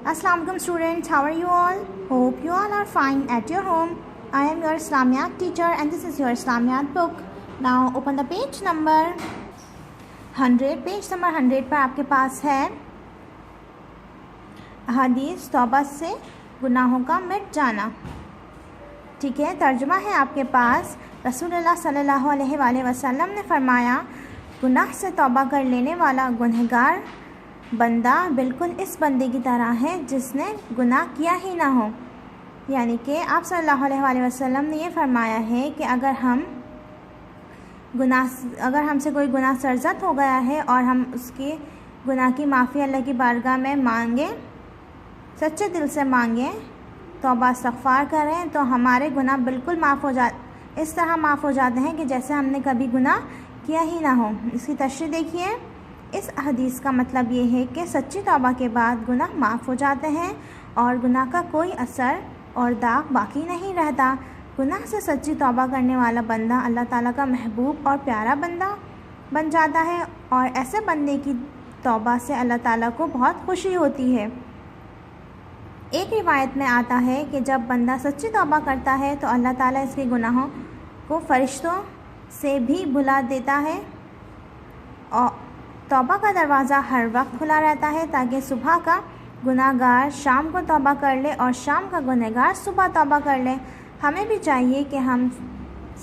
Assalamu alaikum students, how are you all? Hope you all are fine at your home. I am your Islamiyat teacher and this is your Islamiyat book. Now open the page number 100. Page number 100 पर आपके पास है हदीस तौबा से गुनाहों का मिट जाना। ठीक है, तर्जुमा है आपके पास। रसूलुल्लाह सल्लल्लाहु अलैहि वसल्लम ने फरमाया, गुनाह से तौबा कर लेने वाला गुनहगार बंदा बिल्कुल इस बंदे की तरह है जिसने गुनाह किया ही ना हो। यानी कि आप सल्लल्लाहु अलैहि वसल्लम ने ये फरमाया है कि अगर हमसे कोई गुनाह सरज़द हो गया है और हम उसके गुनाह की माफ़ी अल्लाह की बारगाह में मांगे, सच्चे दिल से मांगे, तौबा इस्तग़फ़ार करें तो हमारे गुनाह बिल्कुल इस तरह माफ़ हो जाते हैं कि जैसे हमने कभी गुनाह किया ही ना हो। इसकी तशरीह देखिए। इस हदीस का मतलब ये है कि सच्ची तौबा के बाद गुनाह माफ़ हो जाते हैं और गुनाह का कोई असर और दाग बाकी नहीं रहता। गुनाह से सच्ची तौबा करने वाला बंदा अल्लाह ताला का महबूब और प्यारा बंदा बन जाता है और ऐसे बंदे की तौबा से अल्लाह ताला को बहुत खुशी होती है। एक रिवायत में आता है कि जब बंदा सच्ची तौबा करता है तो अल्लाह ताला इसके गुनाहों को फरिश्तों से भी भुला देता है और तौबा का दरवाज़ा हर वक्त खुला रहता है ताकि सुबह का गुनाहगार शाम को तौबा कर ले और शाम का गुनहगार सुबह तौबा कर ले। हमें भी चाहिए कि हम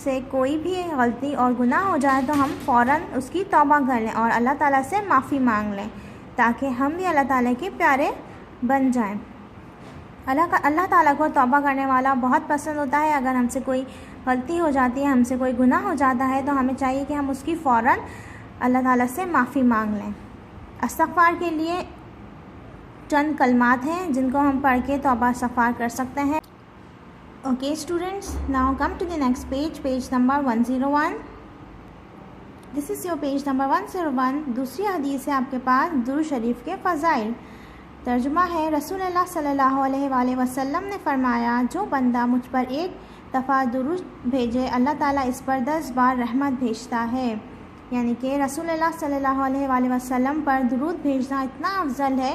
से कोई भी गलती और गुनाह हो जाए तो हम फ़ौरन उसकी तौबा कर लें और अल्लाह ताला से माफ़ी मांग लें ताकि हम भी अल्लाह ताला के प्यारे बन जाएं। अल्लाह ताला को तौबा करने वाला बहुत पसंद होता है। अगर हमसे कोई गलती हो जाती है, हमसे कोई गुनाह हो जाता है तो हमें चाहिए कि हम उसकी फ़ौरन अल्लाह ताला से माफ़ी मांग लें। इस्तग़फ़ार के लिए चंद कलमात हैं जिनको हम पढ़ के तौबा इस्तग़फ़ार कर सकते हैं। Okay students, now come to the next page number 101। This is your page number 101। दूसरी हदीस है आपके पास दुरूद शरीफ के फ़ज़ाइल। तर्जुमा है, रसूलुल्लाह सल्लल्लाहु अलैहि वसल्लम ने फरमाया, जो बंदा मुझ पर एक दफ़ा दुरूद भेजे अल्लाह ताला इस पर 10 बार रहमत भेजता है। यानी कि रसूलुल्लाह सल्लल्लाहु अलैहि वसल्लम पर दुरूद भेजना इतना अफजल है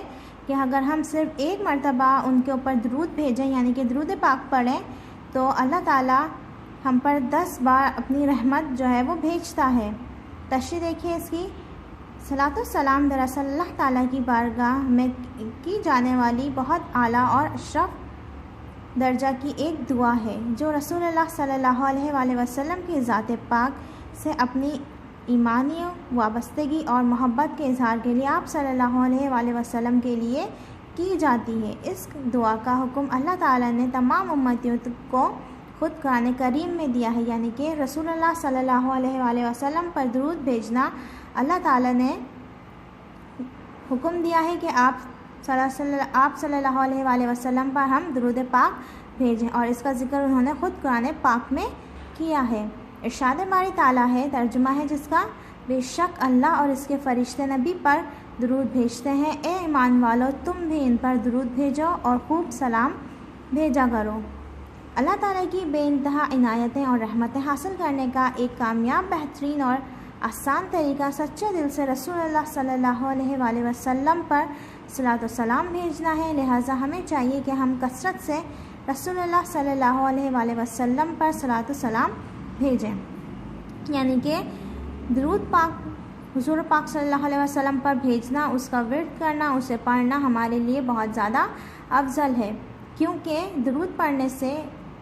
कि अगर हम सिर्फ एक मरतबा उनके ऊपर दुरूद भेजें यानी कि दुरूद पाक पढ़ें तो अल्लाह ताला हम पर 10 बार अपनी रहमत जो है वो भेजता है। तशरीह देखिए इसकी। सलातो सलाम दरअसल अल्लाह ताला की बारगाह में की जाने वाली बहुत आला और अशरफ दर्जा की एक दुआ है जो रसूलुल्लाह सल्लल्लाहु अलैहि वसल्लम की ज़ात पाक से अपनी ईमानी वाबस्तगी और मोहब्बत के इजहार के लिए आप सल्लल्लाहु अलैहि वसल्लम के लिए की जाती है। इस दुआ का हुक्म अल्लाह ताला ने तमाम उम्मतियों को खुद कुरान करीम में दिया है। यानी कि रसूलुल्लाह सल्लल्लाहु अलैहि वसल्लम पर दुरूद भेजना अल्लाह ताला ने हुक्म दिया है कि आप सल्लल्लाहु अलैहि वसल्लम पर हम दुरूद पाक भेजें और इसका ज़िक्र उन्होंने खुद कुरान पाक में किया है। इरशाद बारी ताला है, तर्जुमा है जिसका, बेशक अल्लाह और इसके फ़रिश्ते नबी पर दुरूद भेजते हैं। ए ईमान वालो, तुम भी इन पर दुरूद भेजो और खूब सलाम भेजा करो। अल्लाह ताला की बेइंतहा इनायतें और रहमतें हासिल करने का एक कामयाब, बेहतरीन और आसान तरीका सच्चे दिल से रसूलुल्लाह सल्लल्लाहु अलैहि वसल्लम पर सलातो सलाम भेजना है। लिहाजा हमें चाहिए कि हम कसरत से रसूलुल्लाह सल्लल्लाहु अलैहि वसल्लम पर सलातो सलाम भेजें। यानी कि दुरूद पाक हुज़ूर पाक सल्लल्लाहु अलैहि वसल्लम पर भेजना, उसका विर्द करना, उसे पढ़ना हमारे लिए बहुत ज़्यादा अफजल है क्योंकि दुरूद पढ़ने से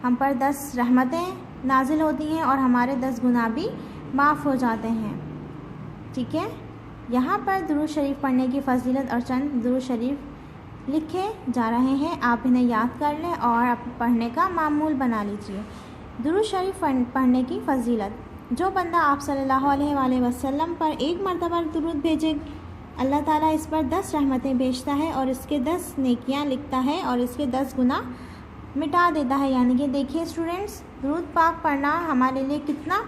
हम पर 10 रहमतें नाजिल होती हैं और हमारे 10 गुनाह भी माफ़ हो जाते हैं। ठीक है, यहाँ पर दुरूद शरीफ पढ़ने की फ़जीलत और चंद दुरूद शरीफ लिखे जा रहे हैं। आप इन्हें याद कर लें और पढ़ने का मामूल बना लीजिए। दुरूद शरीफ पढ़ने की फ़जीलत, जो बंदा आप सल्लल्लाहु अलैहि वसल्लम पर एक मरतबा दुरूद भेजे अल्लाह ताला इस पर 10 रहमतें भेजता है और इसके 10 नेकियां लिखता है और इसके 10 गुनाह मिटा देता है। यानी कि देखिए स्टूडेंट्स, दुरूद पाक पढ़ना हमारे लिए कितना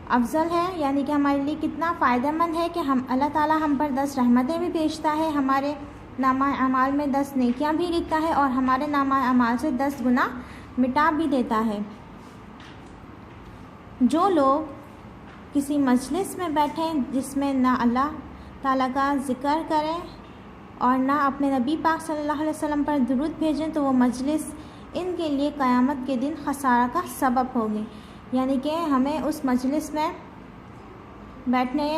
अफजल है, यानी कि हमारे लिए कितना फ़ायदेमंद है कि हम अल्लाह ताला हम पर 10 रहमतें भी भेजता है, हमारे नामा अमाल में 10 नेकियां भी लिखता है और हमारे नामा अमाल से 10 गुनाह मिटा भी देता है। जो लोग किसी मजलिस में बैठें जिसमें ना अल्लाह ताला का ज़िक्र करें और ना अपने नबी पाक सल्लल्लाहु अलैहि वसल्लम पर दुरूद भेजें तो वो मजलिस इनके लिए क़यामत के दिन खसारा का सबब होगी। यानी कि हमें उस मजलिस में बैठने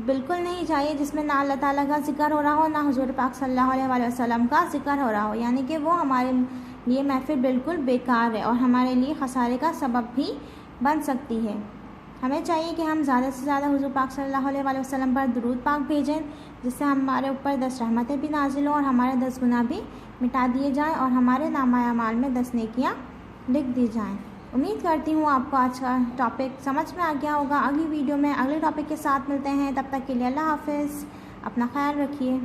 बिल्कुल नहीं चाहिए जिसमें ना अल्लाह ताला का ज़िक्र हो रहा हो, ना हुज़ूर पाक सल्लल्लाहु अलैहि वसल्लम का ज़िक्र हो रहा हो। यानी कि वो हमारे लिए महफ़िल बिल्कुल बेकार है और हमारे लिए खसारे का सबब भी बन सकती है। हमें चाहिए कि हम ज़्यादा से ज़्यादा हुज़ूर पाक सल्लल्लाहु अलैहि वसल्लम पर दुरूद पाक भेजें, जिससे हमारे ऊपर 10 रहमतें भी नाजिल हों और हमारे 10 गुनाह भी मिटा दिए जाएं और हमारे नामा अमाल में 10 नेकियां लिख दी जाएं। उम्मीद करती हूँ आपको आज का टॉपिक समझ में आ गया होगा। अगली वीडियो में अगले टॉपिक के साथ मिलते हैं। तब तक के लिए अल्लाह हाफ़िज़। अपना ख्याल रखिए।